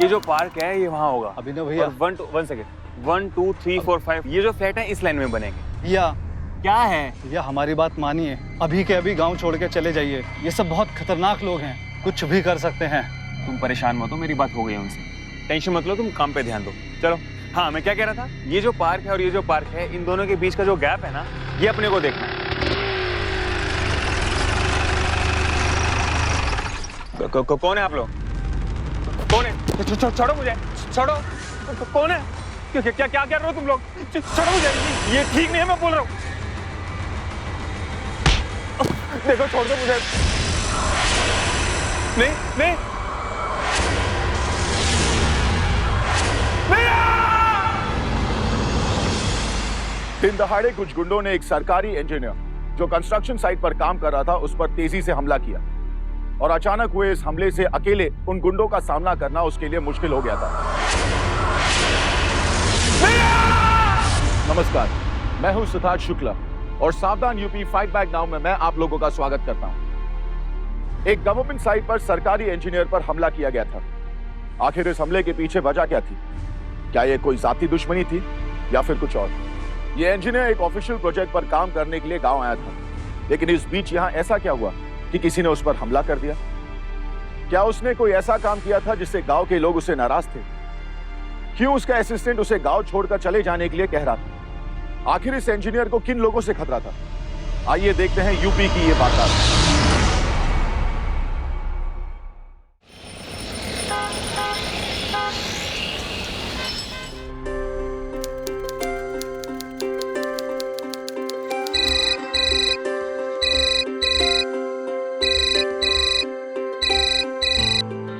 ये जो पार्क है ये वहाँ होगा। अभिनव भैया, 1 सेकेंड, 1 2 3 4 5 ये जो फ्लैट है इस लाइन में बनेंगे। या क्या है? या हमारी बात मानिए, अभी के अभी गांव छोड़ के चले जाइए। ये सब बहुत खतरनाक लोग हैं, कुछ भी कर सकते हैं। तुम परेशान मत हो, मेरी बात हो गई है उनसे, टेंशन मत लो, तुम काम पे ध्यान दो। चलो। हाँ, मैं क्या कह रहा था, ये जो पार्क है और ये जो पार्क है, इन दोनों के बीच का जो गैप है ना, ये अपने को देखना है। कौन है आप लोग? कौन है? छोड़ो मुझे, छोड़ो। कौन है? क्या क्या कर रहे हो तुम लोग? छोड़ो मुझे, ये ठीक नहीं है, मैं बोल रहा हूँ। देखो, छोड़ दो मुझे। नहीं नहीं दिन दहाड़े कुछ गुंडों ने एक सरकारी इंजीनियर जो कंस्ट्रक्शन साइट पर काम कर रहा था उस पर तेजी से हमला किया और अचानक हुए इस हमले से अकेले उन गुंडों का सामना करना उसके लिए मुश्किल हो गया था। नमस्कार, मैं हूं सिद्धार्थ शुक्ला और सावधान यूपी फाइट बैक नाउ में मैं आप लोगों का स्वागत करता हूं। एक गवर्नमेंट साइट पर सरकारी इंजीनियर पर हमला किया गया था। आखिर इस हमले के पीछे वजह क्या थी? क्या यह कोई जाती दुश्मनी थी या फिर कुछ और? यह इंजीनियर एक ऑफिशियल प्रोजेक्ट पर काम करने के लिए गांव आया था, लेकिन इस बीच यहां ऐसा क्या हुआ कि किसी ने उस पर हमला कर दिया? क्या उसने कोई ऐसा काम किया था जिससे गांव के लोग उससे नाराज थे? क्यों उसका असिस्टेंट उसे गांव छोड़कर चले जाने के लिए कह रहा था? आखिर इस इंजीनियर को किन लोगों से खतरा था? आइए देखते हैं यूपी की ये वारदात।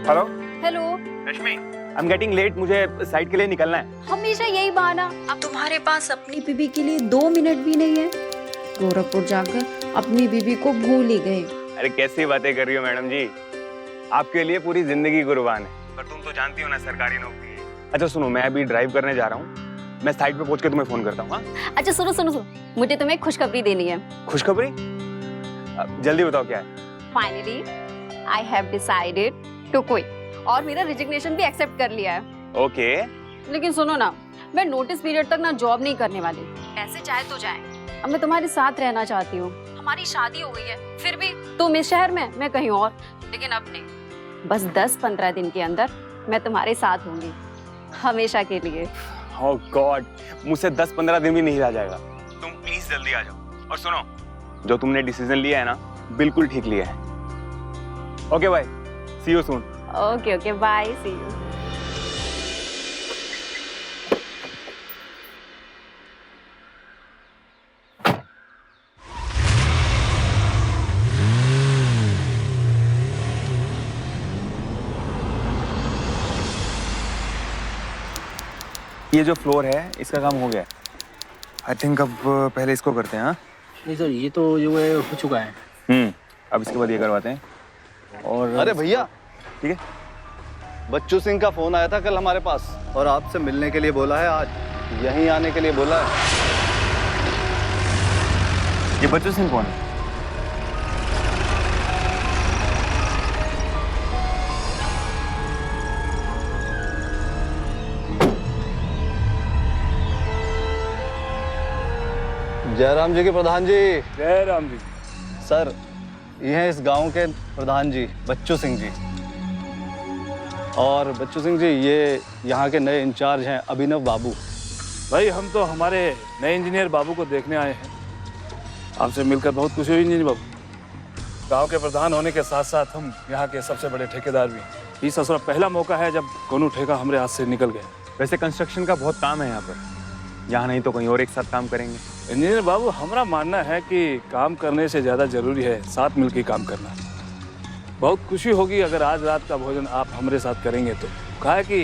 Hello hello. Rashmi, I am getting late, मुझे साइट के लिए निकलना है। हमेशा यही बहाना। अब तुम्हारे पास अपनी बीबी के लिए 2 मिनट भी नहीं है। गोरखपुर जाकर अपनी बीबी को भूल ही गए। अरे कैसी बातें कर रही हो मैडम जी, आपके लिए पूरी जिंदगी कुर्बान है, पर तुम तो जानती हो ना सरकारी नौकरी है। अच्छा सुनो, मैं अभी ड्राइव करने जा रहा हूँ, मैं साइट पे पहुंच के तुम्हें फोन करता हूँ। अच्छा सुनो सुनो सुनो, मुझे तुम्हें खुशखबरी देनी है। खुशखबरी? जल्दी बताओ क्या है। Finally I have decided to quit और मेरा रिजिग्नेशन भी एक्सेप्ट कर लिया है। ओके। लेकिन सुनो ना, मैं नोटिस पीरियड तक ना जॉब नहीं करने वाली। ऐसे चाहे तो जाए, अब मैं तुम्हारे साथ रहना चाहती हूँ। हमारी शादी हो गई है, फिर भी तुम इस शहर में, मैं कहीं और। लेकिन अब नहीं, बस 10-15 दिन के अंदर मैं तुम्हारे साथ होंगी, हमेशा के लिए। ओह गॉड, मुझसे 10-15 दिन भी नहीं रह जाएगा। तुम प्लीज जल्दी आ जाओ। और सुनो, जो तुमने डिसीजन लिया है ना, बिल्कुल ठीक लिया है। Okay bye, see you soon. Okay okay, bye, see you. ये जो फ्लोर है इसका काम हो गया है। आई थिंक अब पहले इसको करते हैं। हाँ नहीं सर, ये तो जो है हो चुका है। अब इसके बाद ये करवाते हैं। और अरे भैया, ठीक है, बच्चू सिंह का फोन आया था कल हमारे पास और आपसे मिलने के लिए बोला है, आज यहीं आने के लिए बोला है। ये बच्चू सिंह कौन है? जयराम जी के प्रधान जी। जयराम जी। सर, ये हैं इस गांव के प्रधान जी, बच्चू सिंह जी। और बच्चू सिंह जी, ये यहाँ के नए इंचार्ज हैं, अभिनव बाबू। भाई हम तो हमारे नए इंजीनियर बाबू को देखने आए हैं। आपसे मिलकर बहुत खुशी हुई इंजीनियर बाबू। गांव के प्रधान होने के साथ साथ हम यहाँ के सबसे बड़े ठेकेदार भी हैं। इस असरा पहला मौका है जब दोनों ठेका हमारे हाथ से निकल गए। वैसे कंस्ट्रक्शन का बहुत काम है यहाँ पर, यहाँ नहीं तो कहीं और एक साथ काम करेंगे। इंजीनियर बाबू, हमारा मानना है कि काम करने से ज़्यादा जरूरी है साथ मिलकर काम करना। बहुत खुशी होगी अगर आज रात का भोजन आप हमारे साथ करेंगे तो। कहा है कि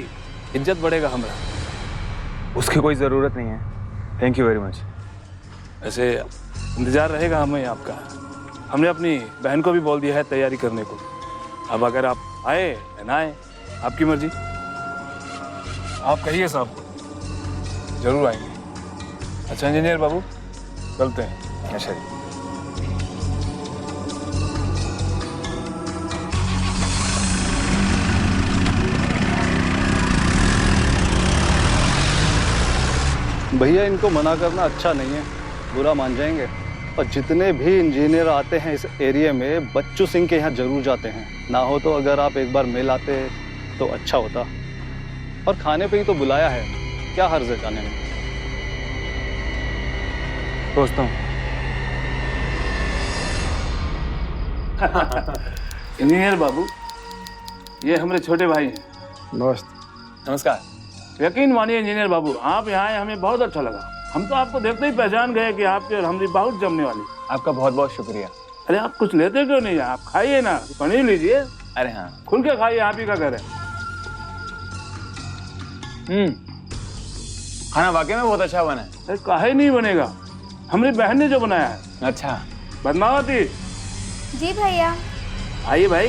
इज्जत बढ़ेगा हमारा। उसकी कोई ज़रूरत नहीं है, थैंक यू वेरी मच। ऐसे इंतज़ार रहेगा हमें आपका। हमने अपनी बहन को भी बोल दिया है तैयारी करने को। अब अगर आप आए या ना आए, आपकी मर्जी। आप कहिए साहब, जरूर आएंगे। अच्छा इंजीनियर बाबू, चलते हैं। अच्छा जी। भैया इनको मना करना अच्छा नहीं है, बुरा मान जाएंगे। और जितने भी इंजीनियर आते हैं इस एरिया में बच्चू सिंह के यहाँ जरूर जाते हैं। ना हो तो अगर आप एक बार मिल आते तो अच्छा होता। और खाने पे ही तो बुलाया है, क्या हर्ज है जाने में। दोस्तों इंजीनियर बाबू, ये हमारे छोटे भाई हैं। नमस्कार। यकीन मानिए इंजीनियर बाबू, आप यहाँ आए हमें बहुत अच्छा लगा। हम तो आपको देखते ही पहचान गए कि आपकी और हमारी बहुत जमने वाली। आपका बहुत बहुत शुक्रिया। अरे आप कुछ लेते क्यों नहीं? आप खाइए ना, पनीर लीजिए। अरे हाँ, खुल के खाइए, आप ही का घर है। खाना वाकई में बहुत अच्छा बना है। अरे काहे नहीं बनेगा, हमारी बहन ने जो बनाया है। अच्छा। बदमावती, जी भैया। आइए भाई।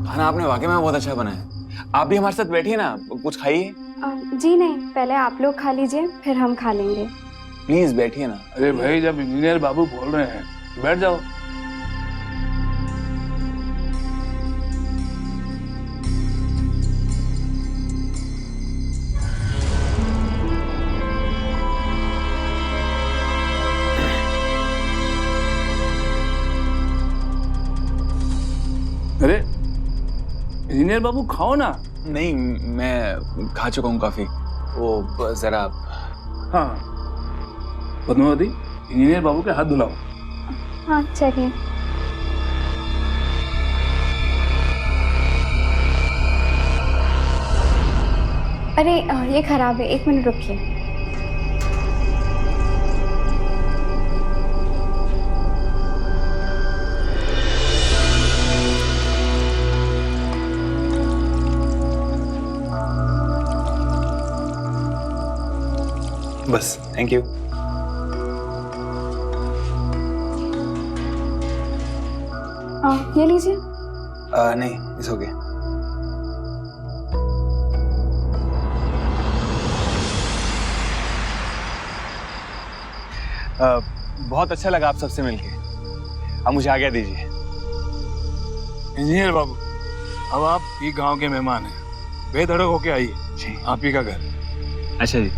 खाना आपने वाकई में बहुत अच्छा बनाया है। आप भी हमारे साथ बैठिए ना, कुछ खाइए। जी नहीं, पहले आप लोग खा लीजिए, फिर हम खा लेंगे। प्लीज बैठिए ना। अरे भाई, जब इंजीनियर बाबू बोल रहे हैं बैठ जाओ। अरे इंजीनियर बाबू खाओ ना। नहीं, मैं खा चुका हूँ काफी। वो जरा। हाँ पद्मावती, इंजीनियर बाबू के हाथ धुलाओ। हाँ चलिए। अरे ये खराब है, 1 मिनट रुकिए। बस, थैंक यू। ये लीजिए। नहीं, इट्स ओके। बहुत अच्छा लगा आप सबसे मिलके। अब मुझे आज्ञा दीजिए। इंजीनियर बाबू, अब आप ही गांव के मेहमान हैं, बेधड़क होके आइए। जी। आप ही का घर। अच्छा जी।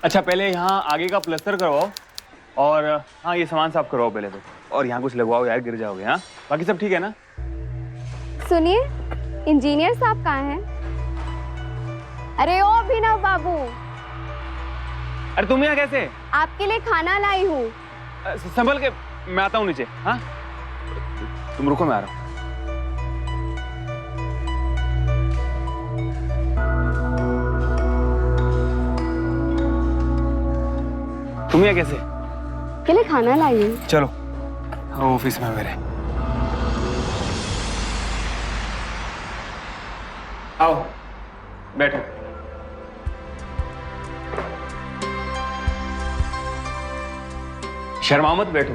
अच्छा, पहले यहाँ आगे का प्लास्टर करवाओ और हाँ ये सामान साफ करवाओ पहले तो, और यहाँ कुछ लगवाओ यार, गिर जाओगे। हाँ बाकी सब ठीक है ना? सुनिए, इंजीनियर साहब कहाँ हैं? अरे ओ अभिनव बाबू, अरे तुम यहाँ कैसे? आपके लिए खाना लाई हूँ। संभल के, मैं आता हूँ नीचे। हाँ तुम रुको, मैं आ रहा हूँ। तुम यहाँ कैसे? के लिए खाना लाई हूँ। चलो ऑफिस में मेरे। आओ बैठो। शर्मा मत, बैठो।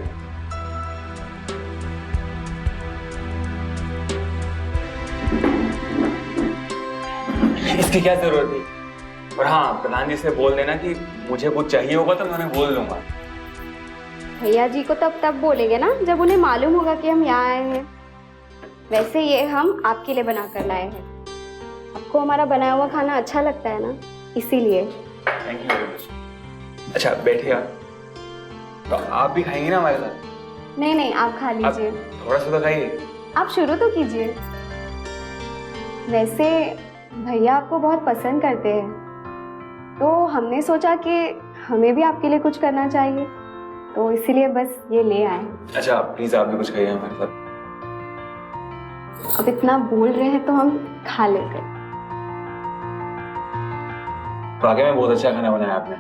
इसकी क्या जरूरत थी? और हाँ, प्रधान जी से बोल देना कि मुझे कुछ चाहिए होगा तो मैं उन्हें बोल दूंगा। भैया जी को तब बोलेंगे ना जब उन्हें मालूम होगा कि हम यहाँ आए हैं। वैसे ये हम आपके लिए बना कर लाए हैं। आपको हमारा बनाया हुआ खाना अच्छा लगता है ना, इसीलिए। Thank you very much. अच्छा बैठिए आप। तो आप भी खाएंगे ना हमारे साथ? नहीं नहीं, आप खा लीजिए। थोड़ा सा तो खाइए। आप शुरू तो कीजिए। वैसे भैया आपको बहुत पसंद करते हैं, तो हमने सोचा कि हमें भी आपके लिए कुछ करना चाहिए, तो इसीलिए बस ये ले आए। अच्छा प्लीज आप भी कुछ खाइए हमारे साथ। अब इतना बोल रहे हैं तो हम खा लेते हैं। वाकई में बहुत अच्छा खाना बनाया आपने।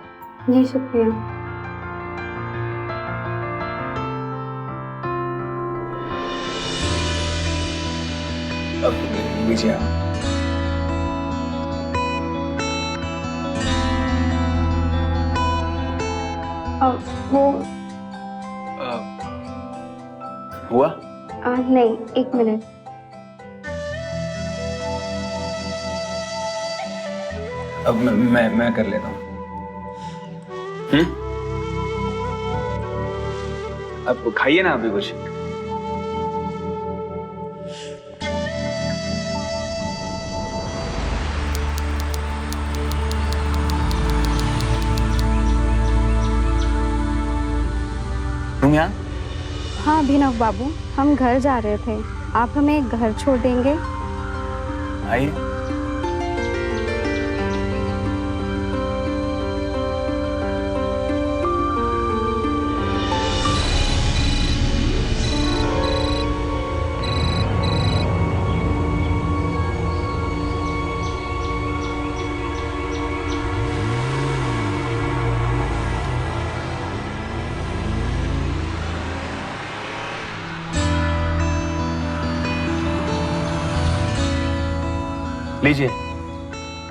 जी शुक्रिया। अब लीजिए आप। वो हुआ? नहीं, 1 मिनट। अब मैं कर लेता हूँ। अब खाइए ना अभी कुछ। तुम यहाँ? हाँ अभिनव बाबू, हम घर जा रहे थे, आप हमें घर छोड़ देंगे? आइए। लीजिए,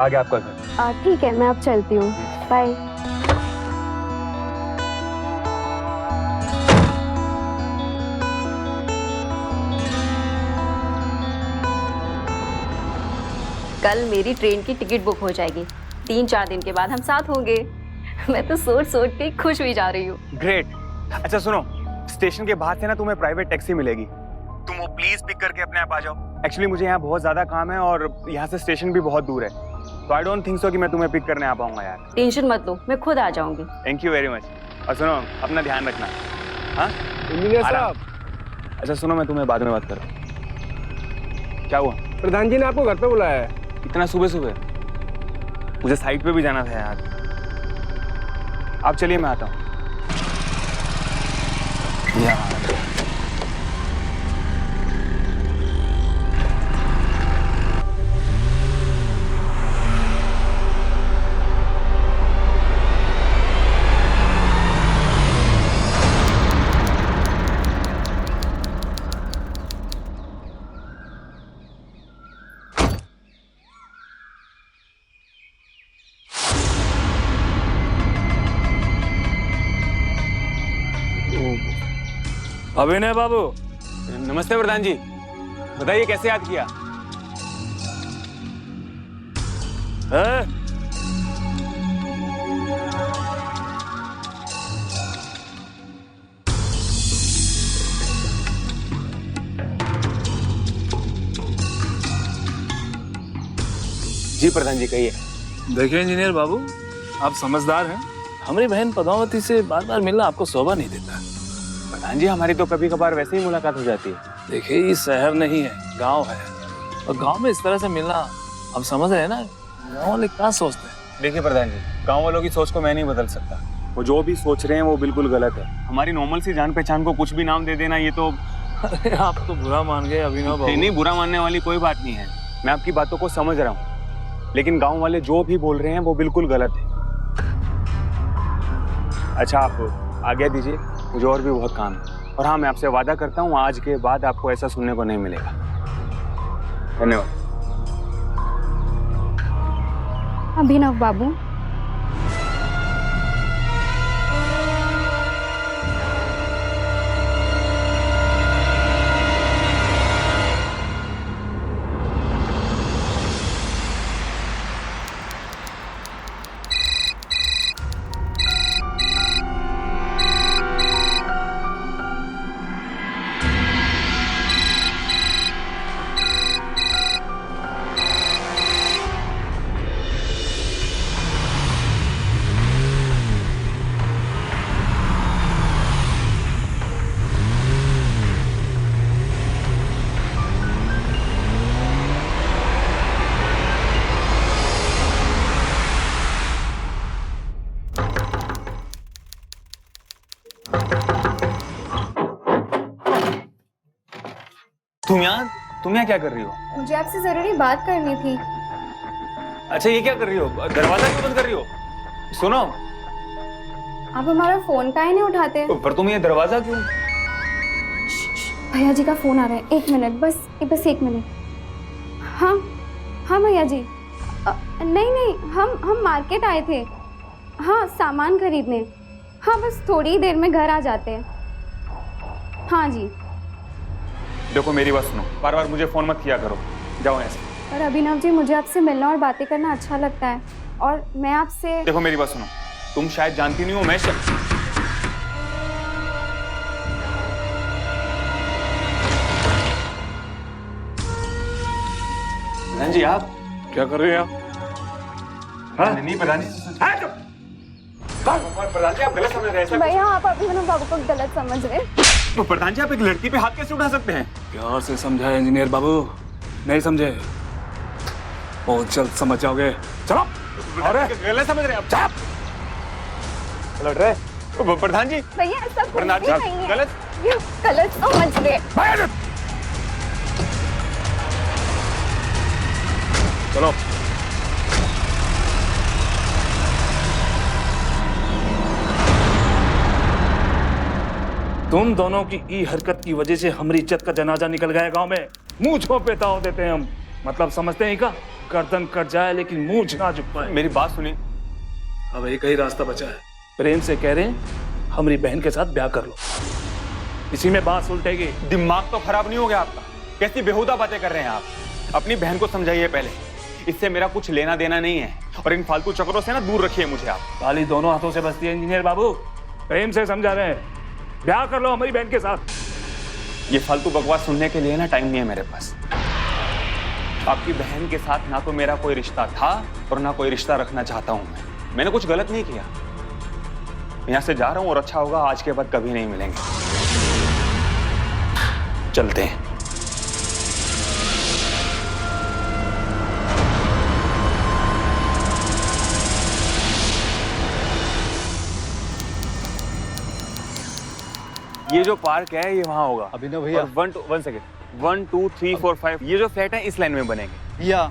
आ गया आपका घर। ठीक है, मैं अब चलती हूँ, बाय। कल मेरी ट्रेन की टिकट बुक हो जाएगी। 3-4 दिन के बाद हम साथ होंगे। मैं तो सोच सोच के खुश हुई जा रही हूँ। ग्रेट। अच्छा सुनो, स्टेशन के बाहर से ना तुम्हें प्राइवेट टैक्सी मिलेगी, तुम वो प्लीज पिक करके अपने आप आ जाओ। एक्चुअली मुझे यहाँ बहुत ज्यादा काम है और यहाँ से स्टेशन भी बहुत दूर है, तो आई डोंट थिंक सो कि मैं तुम्हें पिक करने आ पाऊंगा यार। टेंशन मत लो, मैं खुद आ जाऊंगी। Thank you very much. और सुनो, अपना ध्यान रखना। हाँ इंजीनियर साहब। अच्छा सुनो, मैं तुम्हें बाद में बात करूँ। क्या हुआ? प्रधान जी ने आपको घर पे बुलाया है। इतना सुबह सुबह? मुझे साइट पे भी जाना था यार। आप चलिए, मैं आता हूँ। अभिनय बाबू। नमस्ते प्रधान जी, बताइए कैसे याद किया? है? जी प्रधान जी, कहिए। देखिए इंजीनियर बाबू, आप समझदार हैं। हमारी बहन पद्मावती से बार बार मिलना आपको शोभा नहीं देता। प्रधान जी, हमारी तो कभी कभार वैसे ही मुलाकात हो जाती है। देखिए ये शहर नहीं है, गांव है, और गांव में इस तरह से मिलना, आप समझ रहे हैं ना, गांव वाले क्या सोचते हैं। देखिए प्रधान जी, गांव वालों की सोच को मैं नहीं बदल सकता। वो जो भी सोच रहे हैं वो बिल्कुल गलत है। हमारी नॉर्मल सी जान पहचान को कुछ भी नाम दे देना, ये तो अरे आप तो बुरा मान गए अभिनव बाबू। नहीं, बुरा मानने वाली कोई बात नहीं है। मैं आपकी बातों को समझ रहा हूँ, लेकिन गांव वाले जो भी बोल रहे हैं वो बिल्कुल गलत है। अच्छा आप आज्ञा दीजिए, मुझे और भी बहुत काम है। और हाँ, मैं आपसे वादा करता हूँ आज के बाद आपको ऐसा सुनने को नहीं मिलेगा। धन्यवाद। अभिनव बाबू, तुम यहाँ क्या कर रही हो? मुझे आपसे जरूरी बात करनी थी। अच्छा ये क्या कर रही हो? दरवाजा क्यों बंद कर रही हो? सुनो, आप हमारा फोन काहे नहीं उठाते? पर तुम ये दरवाजा क्यों? भैया जी का फोन आ रहा है, 1 मिनट, बस 1 मिनट। हाँ हाँ भैया जी, नहीं हम मार्केट आए थे। हाँ, सामान खरीदने। हाँ, बस थोड़ी ही देर में घर आ जाते हैं। हाँ जी। देखो मेरी बात सुनो, बार बार मुझे फोन मत किया करो, जाओ ऐसे। पर अभिनव जी, मुझे आपसे मिलना और बातें करना अच्छा लगता है, और मैं आपसे। देखो मेरी बात सुनो, तुम शायद जानती नहीं हो मैं प्रधान जी आप क्या कर रहे हैं आप? हाँ? नहीं प्रधान जी, प्रधान जी आप गलत समझ रहे हैं। भैया, आप अभिनव बाबू को गलत समझ रहे हैं। तो प्रधान जी आप एक लड़की पे हाथ कैसे उठा सकते हैं? प्यार से समझाए इंजीनियर बाबू, नहीं समझे बहुत जल्द समझ जाओगे। चलो। अरे गलत समझ रहे हैं आप। चाप लड़ रहे। प्रधान जी, भैया ऐसा कुछ प्रधान भी जी नहीं है। गलत ये गलत समझ रहे हैं। चलो। तुम दोनों की ई हरकत की वजह से हमारी इज्जत का जनाजा निकल गया गांव में। मुंह छो पे ताव देते हैं हम, मतलब समझते हैं का गर्दन कट जाए लेकिन मुंह ना झुक पाए। मेरी बात सुनिए। अब एक ही रास्ता बचा है, प्रेम से कह रहे हैं हमारी बहन के साथ ब्याह कर लो, इसी में बात उल्टेगी। दिमाग तो खराब नहीं हो गया आपका? कैसी बेहुदा बातें कर रहे हैं आप? अपनी बहन को समझाइए पहले, इससे मेरा कुछ लेना देना नहीं है, और इन फालतू चक्करों से ना दूर रखिए मुझे आप। ताली दोनों हाथों से बजती है इंजीनियर बाबू, प्रेम से समझा रहे हैं, ब्याह कर लो हमारी बहन के साथ। ये फालतू बकवास सुनने के लिए ना टाइम नहीं है मेरे पास। आपकी बहन के साथ ना तो मेरा कोई रिश्ता था और ना कोई रिश्ता रखना चाहता हूं मैंने कुछ गलत नहीं किया। यहां से जा रहा हूं और अच्छा होगा आज के बाद कभी नहीं मिलेंगे। चलते हैं। ये जो पार्क है ये वहां होगा। अभिनव भैया, और 1 सेकेंड, 1 2 3 4 5 ये जो फ्लैट है इस लाइन में बनेंगे। भैया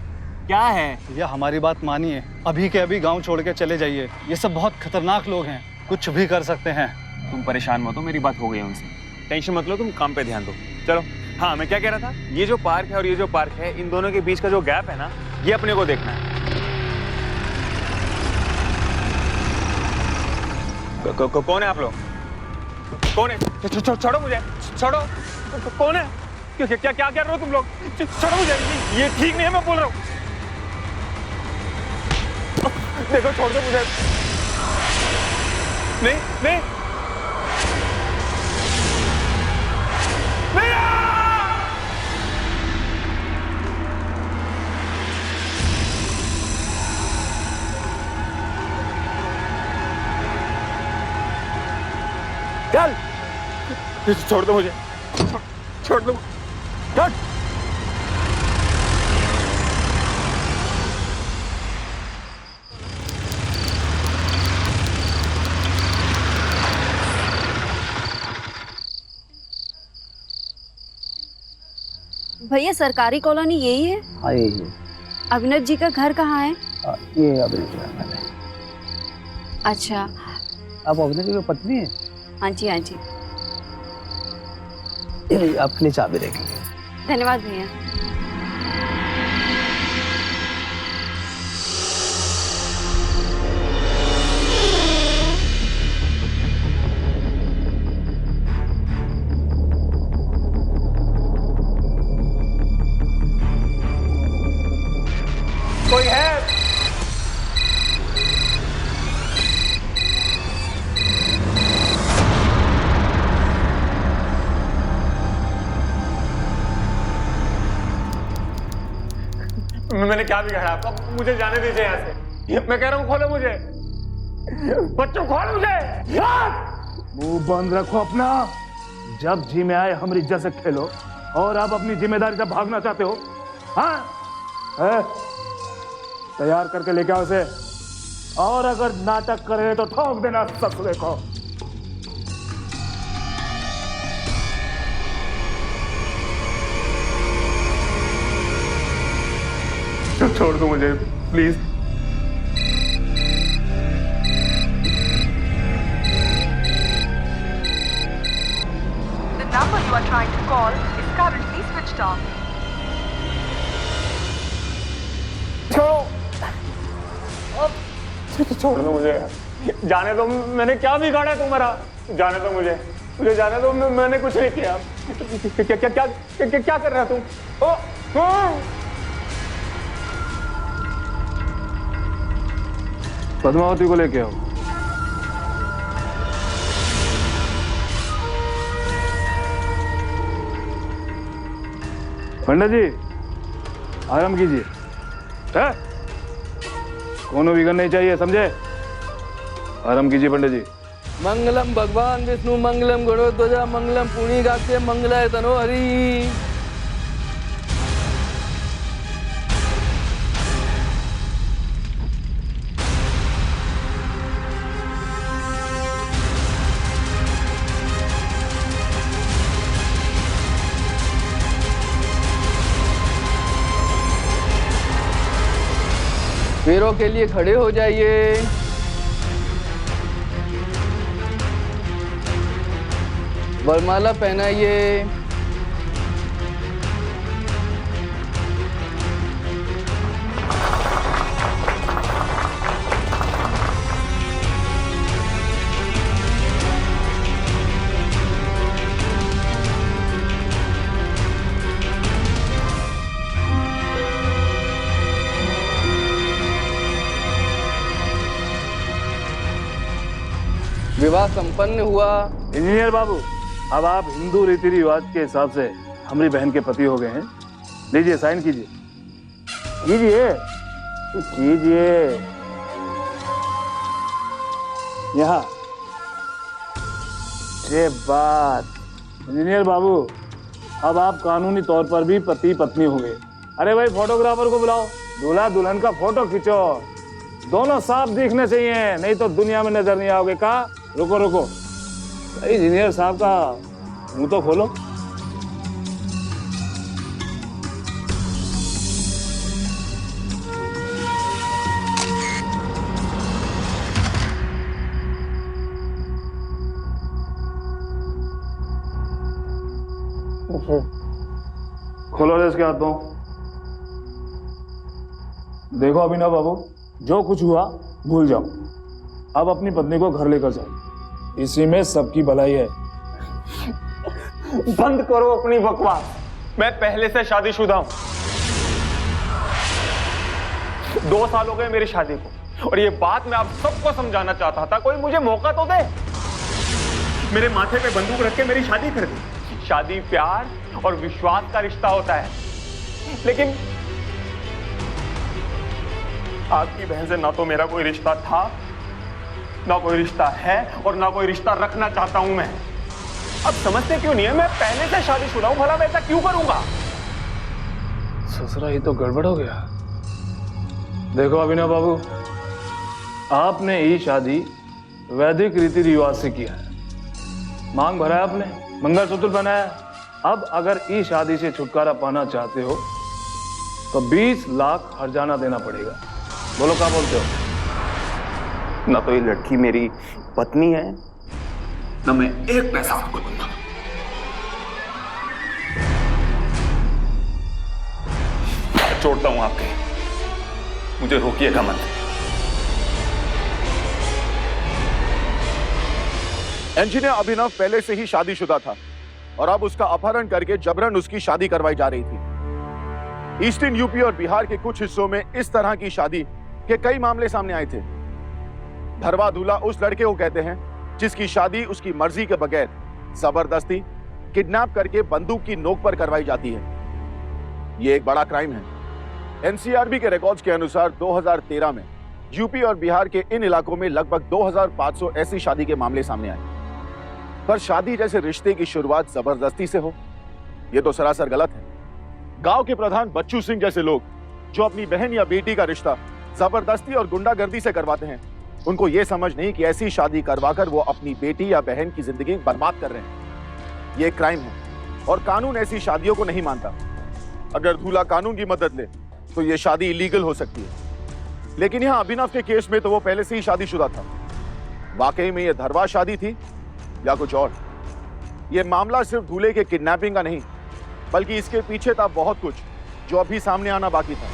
क्या है? भैया हमारी बात मानिए, अभी के अभी गांव छोड़ के चले जाइए। ये सब बहुत खतरनाक लोग हैं, कुछ भी कर सकते हैं। तुम परेशान मत हो, मेरी बात हो गई है उनसे, टेंशन मत लो, तुम काम पे ध्यान दो। चलो। हाँ, मैं क्या कह रहा था, ये जो पार्क है और ये जो पार्क है, इन दोनों के बीच का जो गैप है ना, ये अपने को देखना है। कौन है आप लोग? कौन है? छोड़ो मुझे, छोड़ो। कौन है? क्या क्या कर रहे हो तुम लोग? छोड़ो मुझे, ये ठीक नहीं है, मैं बोल रहा हूँ। देखो छोड़ दो मुझे। नहीं नहीं नहीं। चल, छोड़ दो मुझे, छोड़ दो। छोड़। भैया, सरकारी कॉलोनी यही है? हाँ यही है। अभिनव जी का घर कहाँ है? ये अभिनव जी। अच्छा। आप अभिनव जी की पत्नी है? हाँ जी, हाँ जी। आपके लिए चाबी रहेगी। धन्यवाद भैया। कोई है? मैंने क्या बिगाड़ा आपका? मुझे जाने दीजिए यहाँ से। मैं कह रहा हूँ खोलो मुझे, बच्चों खोल मुझे। मुंह बंद रखो अपना। जब जी में आए हमारी इज्जत से खेलो और आप अपनी जिम्मेदारी से भागना चाहते हो। हाँ, तैयार करके लेके आओ उसे, और अगर नाटक करे तो ठोक देना ससुरे को। छोड़ दो मुझे please. The number you are trying to call is currently switched off. छोड़ो, छोड़ दो मुझे। जाने दो, मैंने क्या बिगाड़ा है तुम्हारा? जाने दो मुझे जाने दो, मैंने कुछ नहीं किया। क्या कर रहा तुम? पद्मावती को लेके आओ। पंडित जी आराम कीजिए, है? कोनो विघन नहीं चाहिए, समझे? आराम कीजिए पंडित जी। मंगलम भगवान विष्णु मंगलम गरुड़ध्वजा मंगलम पुण्यगात्रे मंगलाय तनो हरि। पैरों के लिए खड़े हो जाइए। वरमाला पहनाइए। विवाह संपन्न हुआ। इंजीनियर बाबू, अब आप हिंदू रीति रिवाज के हिसाब से हमारी बहन के पति हो गए हैं। लीजिए साइन कीजिए। कीजिए कीजिए। यहाँ ये बात। इंजीनियर बाबू, अब आप कानूनी तौर पर भी पति पत्नी हो गए। अरे भाई फोटोग्राफर को बुलाओ, दूल्हा दुल्हन का फोटो खींचो। दोनों साफ दिखने चाहिए, नहीं तो दुनिया में नजर नहीं आओगे। का रुको रुको, इंजीनियर साहब का मुंह तो खोलो। खोलो रे इसके हाथों। देखो अभिनव बाबू, जो कुछ हुआ भूल जाओ। अब अपनी पत्नी को घर लेकर जाओ, इसी में सबकी भलाई है। बंद करो अपनी बकवास। मैं पहले से शादीशुदा हूं। 2 साल हो गए मेरी शादी को, और ये बात मैं आप सबको समझाना चाहता था। कोई मुझे मौका तो दे। मेरे माथे पे बंदूक रख के मेरी शादी कर दी। शादी प्यार और विश्वास का रिश्ता होता है, लेकिन आपकी बहन से ना तो मेरा कोई रिश्ता था, ना कोई रिश्ता है, और ना कोई रिश्ता रखना चाहता हूं मैं। अब समझते क्यों नहीं है? मैं पहले से शादीशुदा हूं, भला मैं ऐसा क्यों करूंगा? ससुरा ही तो गड़बड़ हो गया। देखो अभिनव बाबू, आपने ये शादी वैदिक रीति रिवाज से किया है। मांग भरा है आपने, मंगलसूत्र पहनाया। अब अगर इस शादी से छुटकारा पाना चाहते हो तो 20 लाख हर्जाना देना पड़ेगा। बोलो क्या बोलते हो? ना तो ये लड़की मेरी पत्नी है, ना मैं एक पैसा आपको दूंगा। छोड़ता हूं आपके, मुझे रोकिएगा मत। इंजीनियर अभिनव पहले से ही शादीशुदा था और अब उसका अपहरण करके जबरन उसकी शादी करवाई जा रही थी। ईस्टर्न यूपी और बिहार के कुछ हिस्सों में इस तरह की शादी के कई मामले सामने आए थे। धरवा दूल्हा उस लड़के को कहते हैं जिसकी शादी उसकी मर्जी के बगैर जबरदस्ती किडनैप करके बंदूक की नोक पर करवाई जाती है। यह एक बड़ा क्राइम है। एनसीआरबी के रिकॉर्ड्स के अनुसार 2013 में यूपी और बिहार के इन इलाकों में लगभग 2500 ऐसी शादी के मामले सामने आए। पर शादी जैसे रिश्ते की शुरुआत जबरदस्ती से हो, यह तो सरासर गलत है। गांव के प्रधान बच्चू सिंह जैसे लोग जो अपनी बहन या बेटी का रिश्ता जबरदस्ती और गुंडागर्दी से करवाते हैं, उनको यह समझ नहीं कि ऐसी शादी करवाकर वो अपनी बेटी या बहन की जिंदगी बर्बाद कर रहे हैं। यह क्राइम है और कानून ऐसी शादियों को नहीं मानता। अगर दूल्हा कानून की मदद ले तो यह शादी इलीगल हो सकती है। लेकिन यहां अभिनव के केस में तो वो पहले से ही शादीशुदा था। वाकई में यह धरवा शादी थी या कुछ और? यह मामला सिर्फ दूल्हे के किडनैपिंग का नहीं, बल्कि इसके पीछे था बहुत कुछ जो अभी सामने आना बाकी था।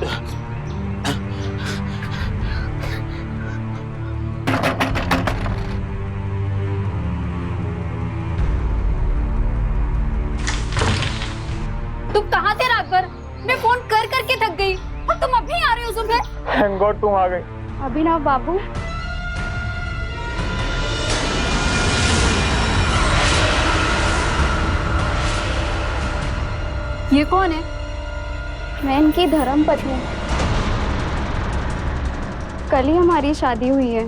तुम कहाँ थे रात भर? मैं फोन कर करके थक गई और तुम अभी आ रहे हो सुबह? थैंक गॉड तुम आ गई। अभिनव बाबू, ये कौन है? मैं इनकी धर्म पत्नी। कल ही हमारी शादी हुई है।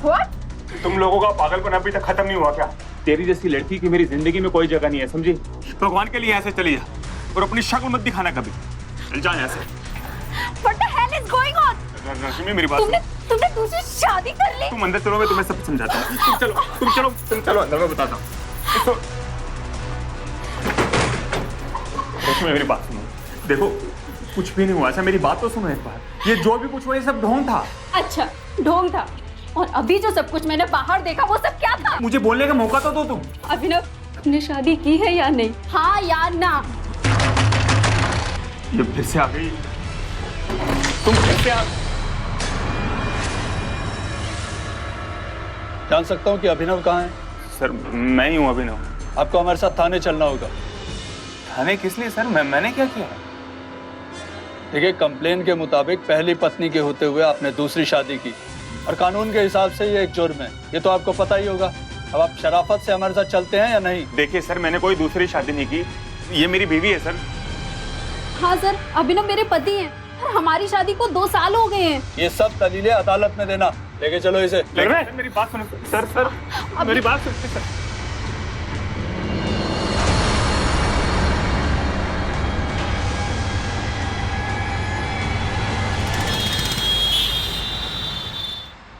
What? तुम लोगों का पागलपन अभी तक खत्म नहीं हुआ क्या? तेरी जैसी लड़की की मेरी जिंदगी में कोई जगह नहीं है, समझी? भगवान के लिए ऐसे चली जा और अपनी शक्ल मत दिखाना कभी। चल जा यहाँ से। What the hell is going on? रश्मि मेरी बात तुमने दूसरी शादी कर ली? तुम अंदर चलो, मैं तुम्हें सब समझाता हूँ। तुम चलो अंदर, मैं बताता हूँ। रश्मि मेरी बात सुनो, देखो कुछ भी नहीं हुआ ऐसा, मेरी बात तो सुनो एक बार। ये जो भी कुछ हुआ ये सब ढोंग था। अच्छा, ढोंग था। और अभी जो सब कुछ मैंने बाहर देखा वो सब क्या था? मुझे बोलने का मौका तो दो तुम। अभिनव, तुमने शादी की है या नहीं? हाँ या ना? ये फिर से आ गई, तुम फिर से आ। जान सकता हूँ कि अभिनव कहाँ है? सर मैं ही हूँ अभिनव। आपको हमारे साथ थाने चलना होगा। थाने किस लिए सर? मैंने क्या किया? देखिए, कंप्लेन के मुताबिक पहली पत्नी के होते हुए आपने दूसरी शादी की और कानून के हिसाब से ये एक जुर्म है, ये तो आपको पता ही होगा। अब आप शराफत से हमारे साथ चलते हैं या नहीं? देखिए सर, मैंने कोई दूसरी शादी नहीं की, ये मेरी बीवी है सर। हाँ सर, अभिनव मेरे पति हैं और हमारी शादी को 2 साल हो गए हैं। ये सब दलीलें अदालत में देना। लेके चलो इसे। मेरी बात सुनो सर, मेरी बात सुनो सर।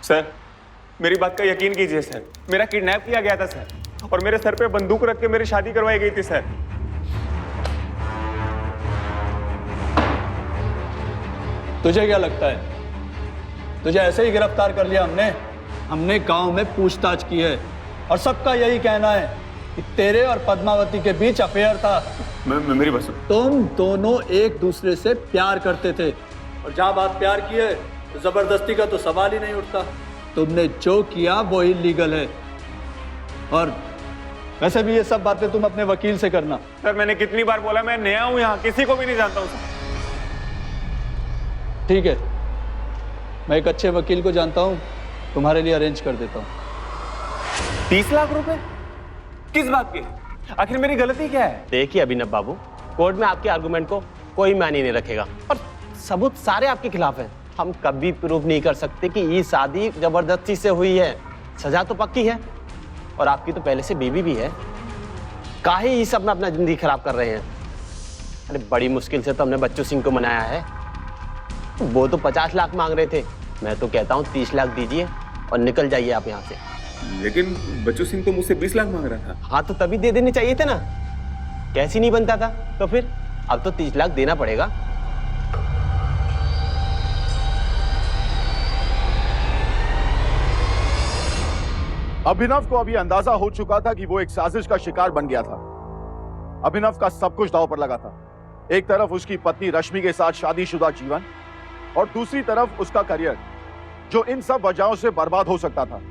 सर मेरी बात का यकीन कीजिए सर, मेरा किडनैप किया गया था सर और मेरे सर पे बंदूक रख के मेरी शादी करवाई गई थी सर। तुझे क्या लगता है? तुझे ऐसे ही गिरफ्तार कर लिया हमने गांव में पूछताछ की है और सबका यही कहना है कि तेरे और पद्मावती के बीच अफेयर था। मेरी बात सुनो। तुम दोनों एक दूसरे से प्यार करते थे और जहां बात प्यार की है तो जबरदस्ती का तो सवाल ही नहीं उठता। तुमने जो किया वो इलीगल है और वैसे भी ये सब बातें तुम अपने वकील से करना। सर मैंने कितनी बार बोला मैं नया हूं यहाँ, किसी को भी नहीं जानता हूँ सर। ठीक है, मैं एक अच्छे वकील को जानता हूँ, तुम्हारे लिए अरेंज कर देता हूँ। 30 लाख रुपए? किस बात के? आखिर मेरी गलती क्या है? देखिए अभिनव बाबू, कोर्ट में आपके आर्गुमेंट को कोई मायने नहीं रखेगा और सबूत सारे आपके खिलाफ हैं। हम कभी प्रूव नहीं कर सकते कि ये शादी जबरदस्ती से हुई है। सजा तो पक्की है और आपकी तो पहले से बीवी भी है। काहे ये सब में अपना जिंदगी खराब कर रहे हैं? अरे बड़ी मुश्किल से तो हमने बच्चू सिंह को मनाया है। वो तो 50 लाख मांग रहे थे, मैं तो कहता हूँ 30 लाख दीजिए और निकल जाइए आप यहाँ से। लेकिन बच्चू सिंह तो मुझसे 20 लाख मांग रहा था। हाँ तो तभी दे देने चाहिए थे ना, कैसे नहीं बनता था? तो फिर अब तो 30 लाख देना पड़ेगा। अभिनव को अभी अंदाजा हो चुका था कि वो एक साजिश का शिकार बन गया था। अभिनव का सब कुछ दांव पर लगा था। एक तरफ उसकी पत्नी रश्मि के साथ शादीशुदा जीवन और दूसरी तरफ उसका करियर, जो इन सब वजहों से बर्बाद हो सकता था।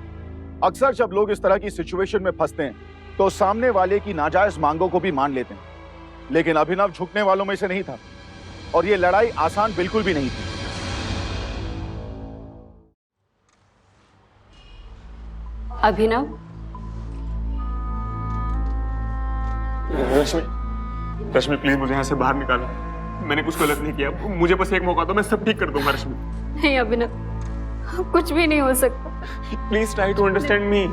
अक्सर जब लोग इस तरह की सिचुएशन में फंसते हैं तो सामने वाले की नाजायज मांगों को भी मान लेते हैं, लेकिन अभिनव झुकने वालों में से नहीं था और ये लड़ाई आसान बिल्कुल भी नहीं थी। अभिनव, रश्मि प्लीज मुझे यहाँ से बाहर निकालो। मैंने कुछ गलत नहीं किया, मुझे बस एक मौका दो, मैं सब ठीक कर दूंगा। रश्मि नहीं अभिनव, कुछ भी नहीं हो सकता। Please try to understand me.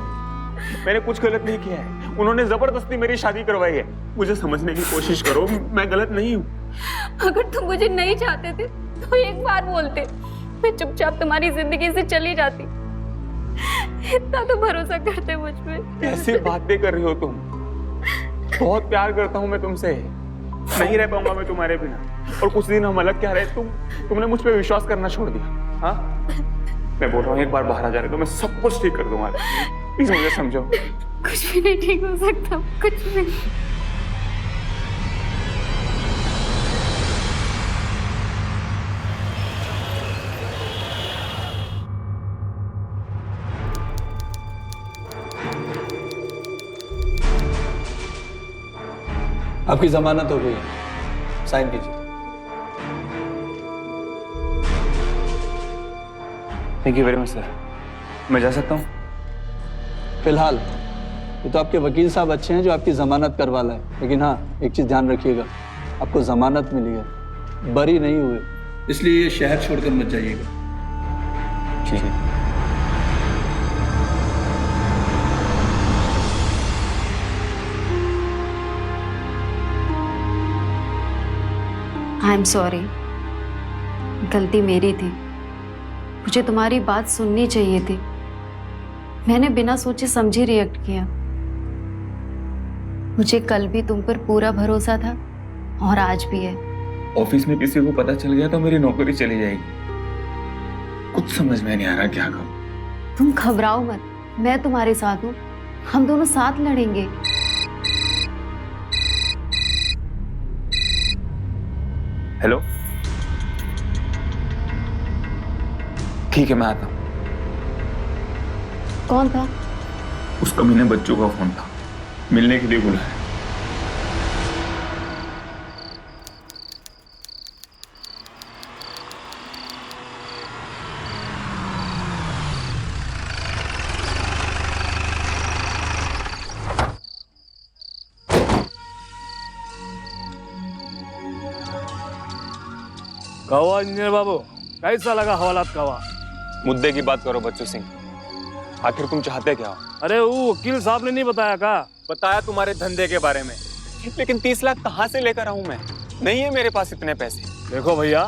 मैंने कुछ गलत नहीं किया है, उन्होंने जबरदस्ती मेरी शादी करवाई है। मुझे समझने की कोशिश करो, मैं गलत नहीं हूँ। अगर तुम मुझे नहीं चाहते थे तो एक बार बोलते, मैं चुपचाप तुम्हारी जिंदगी से चली जाती। इतना तो भरोसा करते मुझ पे। कैसी बातें कर रही हो तुम? बहुत प्यार करता हूँ मैं तुमसे, नहीं रह पाऊंगा मैं तुम्हारे बिना। और कुछ दिन हम अलग क्या रहे, तुमने मुझ पे विश्वास करना छोड़ दिया। हाँ मैं बोल रहा हूँ एक बार बाहर आ जा रहे तो मैं सब कुछ ठीक कर दूंगा। प्लीज मुझे समझो। कुछ भी नहीं ठीक हो सकता, कुछ भी। आपकी जमानत हो गई है, साइन कीजिए। Thank you very much sir. मैं जा सकता हूँ? फिलहाल ये तो आपके वकील साहब अच्छे हैं जो आपकी जमानत करवा लाए, लेकिन हाँ एक चीज ध्यान रखिएगा, आपको जमानत मिली है, बरी नहीं हुए, इसलिए ये शहर छोड़कर मत जाइएगा। ठीक है। आई एम सॉरी, गलती मेरी थी, मुझे तुम्हारी बात सुननी चाहिए थी, मैंने बिना सोचे समझे रिएक्ट किया। मुझे कल भी तुम पर पूरा भरोसा था और आज भी है। ऑफिस में किसी को पता चल गया तो मेरी नौकरी चली जाएगी। कुछ समझ में नहीं आ रहा क्या करूं। तुम घबराओ मत, मैं तुम्हारे साथ हूँ, हम दोनों साथ लड़ेंगे। हेलो, ठीक है मैं आता हूँ। कौन था? उस कमीने बच्चों का फोन था, मिलने के लिए बुलाया। कहो इंजीनियर बाबू, कैसा लगा हवालात कवा? मुद्दे की बात करो बच्चू सिंह, आखिर तुम चाहते क्या हो? अरे वो वकील साहब ने नहीं बताया का? बताया तुम्हारे धंधे के बारे में, लेकिन 30 लाख कहाँ से लेकर आऊं मैं? नहीं है मेरे पास इतने पैसे। देखो भैया,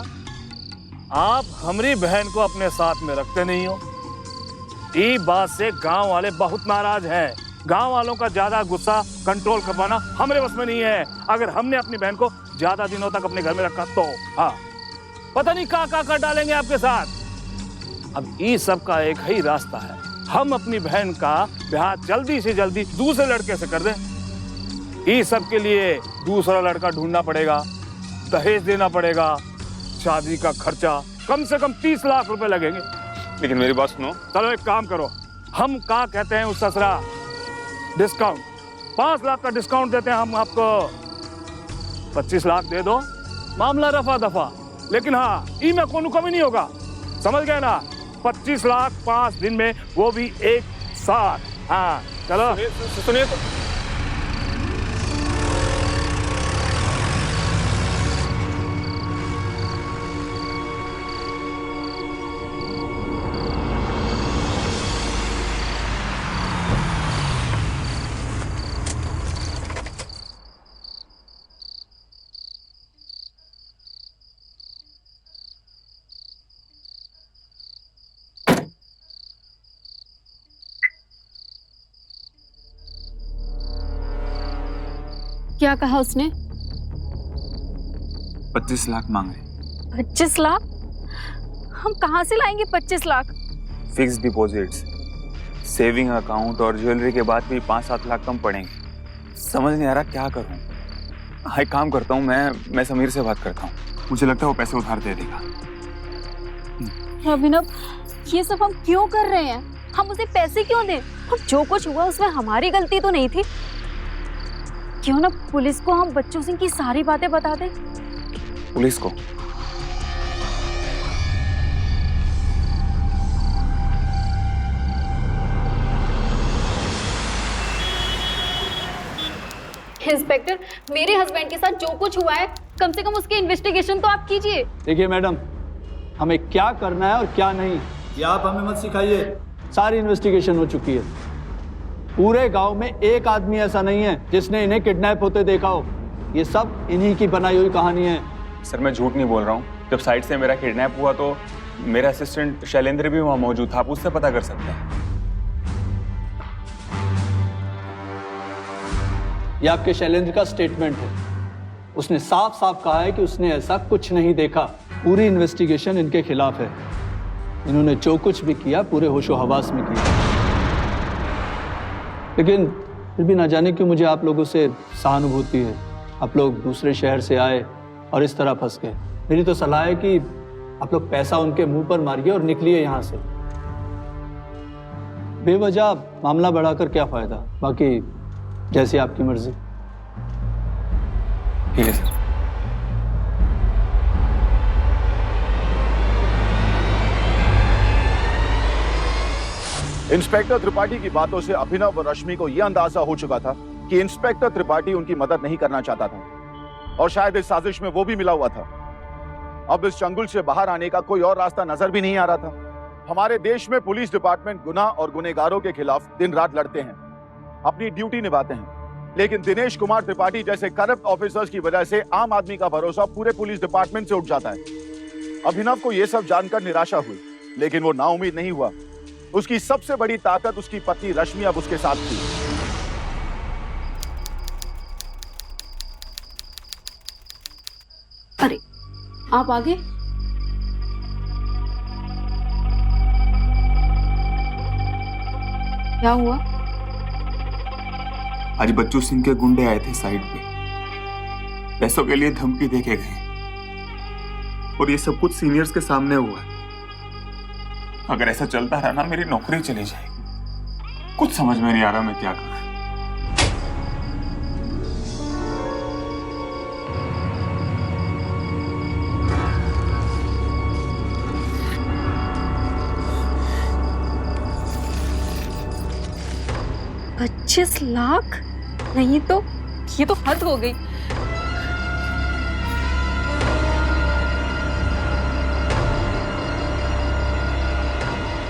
आप हमारी बहन को अपने साथ में रखते नहीं हो, ये बात से गांव वाले बहुत नाराज हैं। गांव वालों का ज्यादा गुस्सा कंट्रोल कर पाना हमारे बस में नहीं है। अगर हमने अपनी बहन को ज्यादा दिनों तक अपने घर में रखा तो हाँ, पता नहीं क्या कर डालेंगे आपके साथ। अब ये सब का एक ही रास्ता है, हम अपनी बहन का ब्याह जल्दी से जल्दी दूसरे लड़के से कर दें। ये सब के लिए दूसरा लड़का ढूंढना पड़ेगा, दहेज देना पड़ेगा, शादी का खर्चा कम से कम 30 लाख रुपए लगेंगे। लेकिन मेरी बात सुनो। चलो एक काम करो, हम क्या कहते हैं उस ससरा, डिस्काउंट 5 लाख का डिस्काउंट देते हैं हम आपको। 25 लाख दे दो, मामला रफा दफा। लेकिन हाँ, ई में कोनो कमी नहीं होगा, समझ गए ना? 25 लाख 5 दिन में, वो भी एक साथ। हाँ चलो सुनिए तो। क्या कहा उसने? 25 लाख मांग रहे। 25 लाख? हम कहाँ से लाएंगे 25 lakh? Fix deposits, saving account और ज्वेलरी के बाद भी 5-7 लाख कम पड़ेंगे। समझ नहीं आ रहा क्या करूं। हाँ, एक काम करता हूं, मैं समीर से बात करता हूं, मुझे लगता है वो पैसे उधार दे देगा। अभिनव, ये सब हम क्यों कर रहे हैं? हम उसे पैसे क्यों दें? अब जो कुछ हुआ उसमें हमारी गलती तो नहीं थी। क्यों ना पुलिस को हम बच्चू सिंह की सारी बातें बता दें? पुलिस को? इंस्पेक्टर, मेरे हस्बैंड के साथ जो कुछ हुआ है, कम से कम उसकी इन्वेस्टिगेशन तो आप कीजिए। देखिए मैडम, हमें क्या करना है और क्या नहीं, ये आप हमें मत सिखाइए। सारी इन्वेस्टिगेशन हो चुकी है। पूरे गांव में एक आदमी ऐसा नहीं है जिसने इन्हें किडनैप होते देखा हो। ये सब इन्हीं की बनाई हुई कहानी है। सर मैं झूठ नहीं बोल रहा हूँ, जब साइड से मेरा किडनैप हुआ तो मेरा असिस्टेंट शैलेंद्र भी वहाँ मौजूद था, आप उससे पता कर सकते हैं। ये आपके शैलेंद्र का स्टेटमेंट है, उसने साफ साफ कहा है कि उसने ऐसा कुछ नहीं देखा। पूरी इन्वेस्टिगेशन इनके खिलाफ है, इन्होंने जो कुछ भी किया पूरे होशो हवास में किया। लेकिन फिर भी ना जाने क्यों मुझे आप लोगों से सहानुभूति है। आप लोग दूसरे शहर से आए और इस तरह फंस गए। मेरी तो सलाह है कि आप लोग पैसा उनके मुंह पर मारिए और निकलिए यहाँ से। बेवजह मामला बढ़ाकर क्या फायदा, बाकी जैसी आपकी मर्जी। ठीक है सर। इंस्पेक्टर त्रिपाठी की बातों से अभिनव और रश्मि को यह अंदाजा हो चुका था कि इंस्पेक्टर त्रिपाठी उनकी मदद नहीं करना चाहता था और शायद इस साजिश में वो भी मिला हुआ था। अब इस चंगुल से बाहर आने का कोई और रास्ता नजर भी नहीं आ रहा था। हमारे देश में पुलिस डिपार्टमेंट गुनाह और गुनहगारों के खिलाफ दिन रात लड़ते हैं, अपनी ड्यूटी निभाते हैं, लेकिन दिनेश कुमार त्रिपाठी जैसे करप्ट ऑफिसर्स की वजह से आम आदमी का भरोसा पूरे पुलिस डिपार्टमेंट से उठ जाता है। अभिनव को यह सब जानकर निराशा हुई, लेकिन वो नाउम्मीद नहीं हुआ। उसकी सबसे बड़ी ताकत उसकी पत्नी रश्मि अब उसके साथ थी। अरे आप आगे? क्या हुआ? आज बच्चू सिंह के गुंडे आए थे साइड पे, पैसों के लिए धमकी देके गए और ये सब कुछ सीनियर्स के सामने हुआ है। अगर ऐसा चलता रहा ना, मेरी नौकरी चली जाएगी। कुछ समझ में नहीं आ रहा मैं क्या करूं। $25 लाख? नहीं तो ये तो हद हो गई।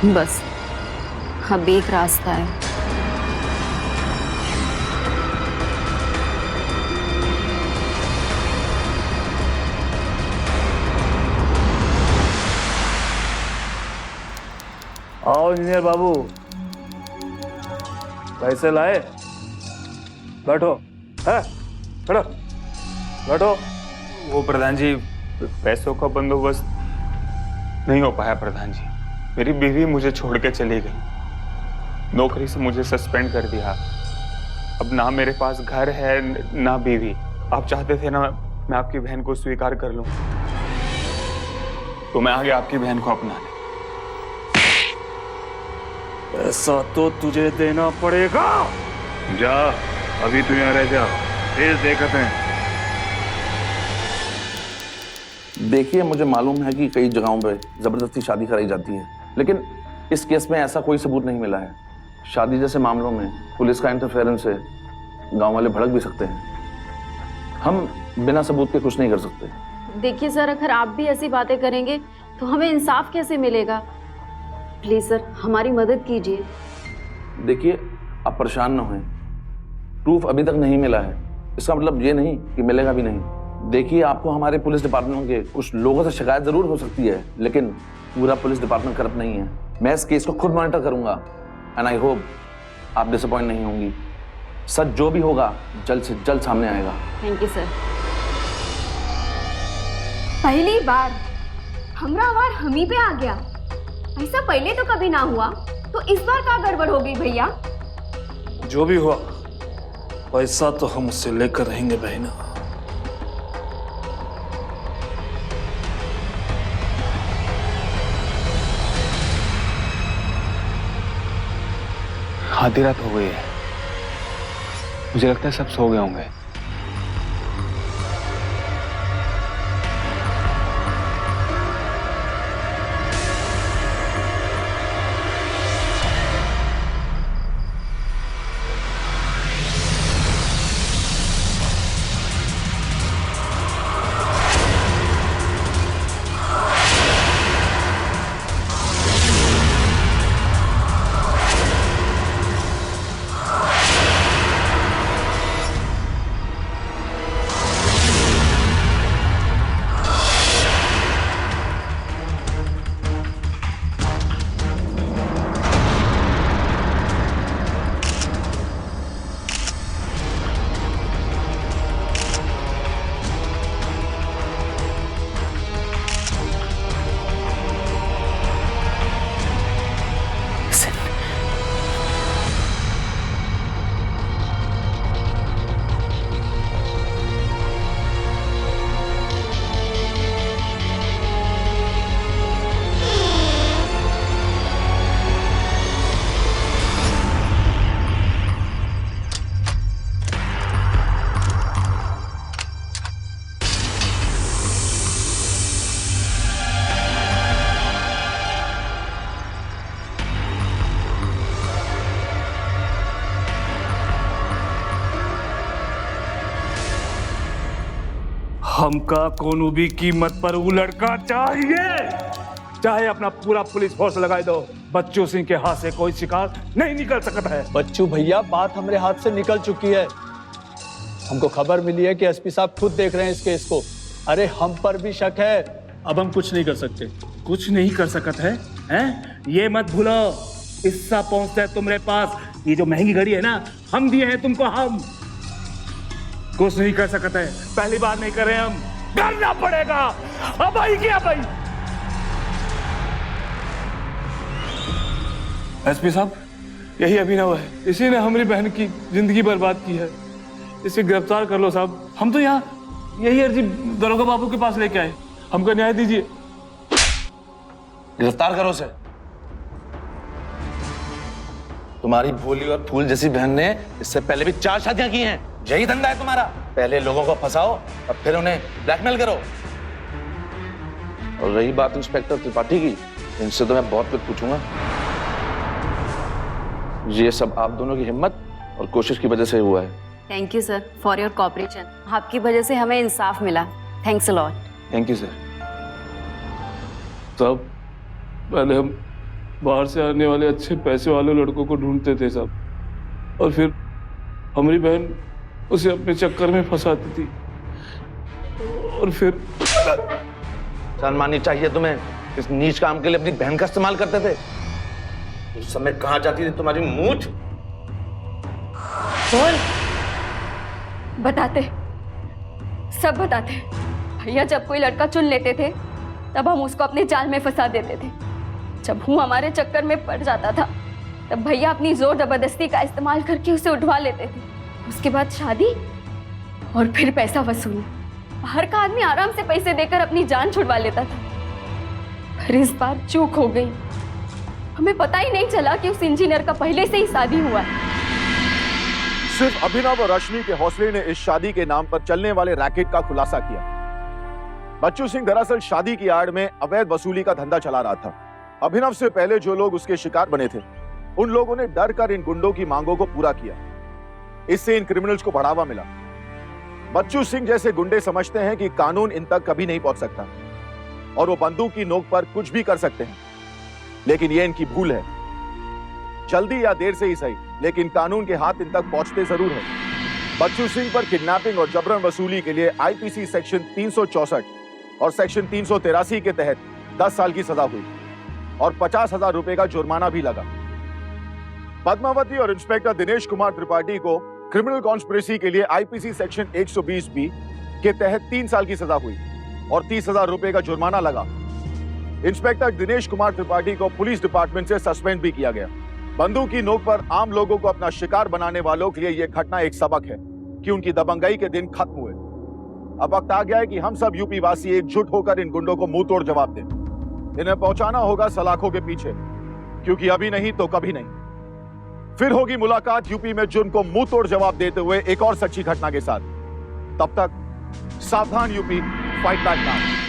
बस अब एक रास्ता है। आओ इंजीनियर बाबू, पैसे लाए? बैठो। है बैठो बैठो। वो प्रधान जी, पैसों का बंदोबस्त नहीं हो पाया प्रधान जी। मेरी बीवी मुझे छोड़ के चली गई, नौकरी से मुझे सस्पेंड कर दिया। अब ना मेरे पास घर है ना बीवी। आप चाहते थे ना मैं आपकी बहन को स्वीकार कर लूं, तो मैं आगे आपकी बहन को अपनाने। ऐसा तो तुझे देना पड़ेगा। जा, अभी तू यहाँ रह जा, फिर देखते हैं। देखिए, मुझे मालूम है कि कई जगहों पे जबरदस्ती शादी कराई जाती है, लेकिन इस केस में ऐसा कोई सबूत नहीं मिला है। शादी जैसे मामलों में पुलिस का इंटरफेरेंस से गांव वाले भड़क भी सकते हैं। हम बिना सबूत के कुछ नहीं कर सकते। देखिए सर, अगर आप भी ऐसी बातें करेंगे तो हमें इंसाफ कैसे मिलेगा? प्लीज सर, हमारी मदद कीजिए। देखिए, आप परेशान ना हों, प्रूफ अभी तक नहीं मिला है, इसका मतलब ये नहीं कि मिलेगा भी नहीं। देखिए, आपको हमारे पुलिस डिपार्टमेंट के कुछ लोगों से शिकायत जरूर हो सकती है, लेकिन पूरा पुलिस डिपार्टमेंट करप्ट नहीं है। मैं इस केस को खुद मॉनिटर करूंगा एंड आई होप आप डिसअपॉइंट नहीं होंगी। सच जो भी होगा जल्द से जल्द सामने आएगा। Thank you sir. पहली बार हमरा वार हम ही पे आ गया। ऐसा पहले तो कभी ना हुआ, तो इस बार क्या गड़बड़ हो गई भैया? जो भी हुआ, पैसा तो हम उससे लेकर रहेंगे बहना। आधी रात हो गई है, मुझे लगता है सब सो गए होंगे। हमका कोनो भी कीमत पर वो लड़का चाहिए, चाहे अपना पूरा पुलिस फोर्स लगाए दो। बच्चू सिंह के हाथ से कोई शिकार नहीं निकल सकता है। बच्चू भैया, बात हमारे हाथ से निकल चुकी है। हमको खबर मिली है कि एसपी साहब खुद देख रहे हैं इस केस को। अरे हम पर भी शक है। अब हम कुछ नहीं कर सकते। कुछ नहीं कर सकते हैं? ये मत भूलो, हिस्सा पहुंचता है तुम्हारे पास। ये जो महंगी घड़ी है ना, हम दिए हैं तुमको। हम कुछ नहीं कर सकते हैं, पहली बार नहीं कर रहे, हम करना पड़ेगा। अब आई क्या भाई? एसपी साहब, यही अभिनव है, इसी ने हमारी बहन की जिंदगी बर्बाद की है। इसे गिरफ्तार कर लो साहब। हम तो यहाँ यही अर्जी दरोगा बाबू के पास लेके आए, हमको न्याय दीजिए। गिरफ्तार करो उसे। तुम्हारी भोली और फूल जैसी बहन ने इससे पहले भी 4 शादियां की हैं। यही धंधा है तुम्हारा, पहले लोगों को फंसाओ और फिर उन्हें ब्लैकमेल करो। और रही बात इंस्पेक्टर त्रिपाठी की, इनसे तो मैं बहुत कुछ पूछूंगा। ये सब आप दोनों की हिम्मत और कोशिश की वजह से हुआ है। Thank you sir for your cooperation. आपकी वजह से हमें इंसाफ मिला। Thanks a lot. Thank you sir. साहब, पहले हम बाहर से आने वाले अच्छे पैसे वाले लड़कों को ढूंढते थे साहब, और फिर हमारी बहन उसे अपने चक्कर में फंसाती थी, और फिर शर्म आनी चाहिए तुम्हें। इस नीच काम के लिए अपनी बहन का इस्तेमाल करते थे। उस समय कहाँ जाती थी तुम्हारी मूंछ? बोल, बताते, सब बताते। भैया जब कोई लड़का चुन लेते थे तब हम उसको अपने जाल में फंसा देते थे। जब वो हमारे चक्कर में पड़ जाता था तब भैया अपनी जोर जबरदस्ती का इस्तेमाल करके उसे उठवा लेते थे। उसके बाद शादी और फिर पैसा वसूली। बाहर का आदमी आराम से पैसे देकर अपनी जान छुड़वा लेता था, पर इस बार चूक हो गई। हमें पता ही नहीं चला कि उस इंजीनियर का पहले से ही शादी हुआ है। सिर्फ अभिनव और रश्मि के हौसले ने इस शादी के नाम पर चलने वाले रैकेट का खुलासा किया। बच्चू सिंह दरअसल शादी की आड़ में अवैध वसूली का धंधा चला रहा था। अभिनव से पहले जो लोग उसके शिकार बने थे, उन लोगों ने डर कर इन गुंडों की मांगों को पूरा किया। इससे इन क्रिमिनल्स को बढ़ावा मिला। बच्चू सिंह जैसे गुंडे समझते हैं कि कानून इन तक कभी नहीं पहुंच सकता और वो बंदूक की नोक पर कुछ भी कर सकते हैं, लेकिन ये इनकी भूल है। जल्दी या देर से ही सही, लेकिन कानून के हाथ इन तक पहुंचते जरूर है। बच्चू सिंह पर किडनैपिंग और जबरन वसूली के लिए आईपीसी सेक्शन 364 और सेक्शन 383 के तहत 10 साल की सजा हुई और 50,000 रुपए का जुर्माना भी लगा। पद्मावती और इंस्पेक्टर दिनेश कुमार त्रिपाठी को क्रिमिनल कॉन्स्पिरेसी के लिए आईपीसी सेक्शन 120 बी के तहत 3 साल की सजा हुई और 30,000 रुपए का जुर्माना लगा। इंस्पेक्टर दिनेश कुमार त्रिपाठी को पुलिस डिपार्टमेंट से सस्पेंड भी किया गया। बंदूक की नोक पर आम लोगों को अपना शिकार बनाने वालों के लिए यह घटना एक सबक है कि उनकी दबंगई के दिन खत्म हुए। अब वक्त आ गया है कि हम सब यूपी वासी एकजुट होकर इन गुंडों को मुंह तोड़ जवाब दें। इन्हें पहुंचाना होगा सलाखों के पीछे, क्योंकि अभी नहीं तो कभी नहीं। फिर होगी मुलाकात यूपी में जुर्म को मुंह तोड़ जवाब देते हुए एक और सच्ची घटना के साथ। तब तक सावधान यूपी, फाइट बैक नाउ।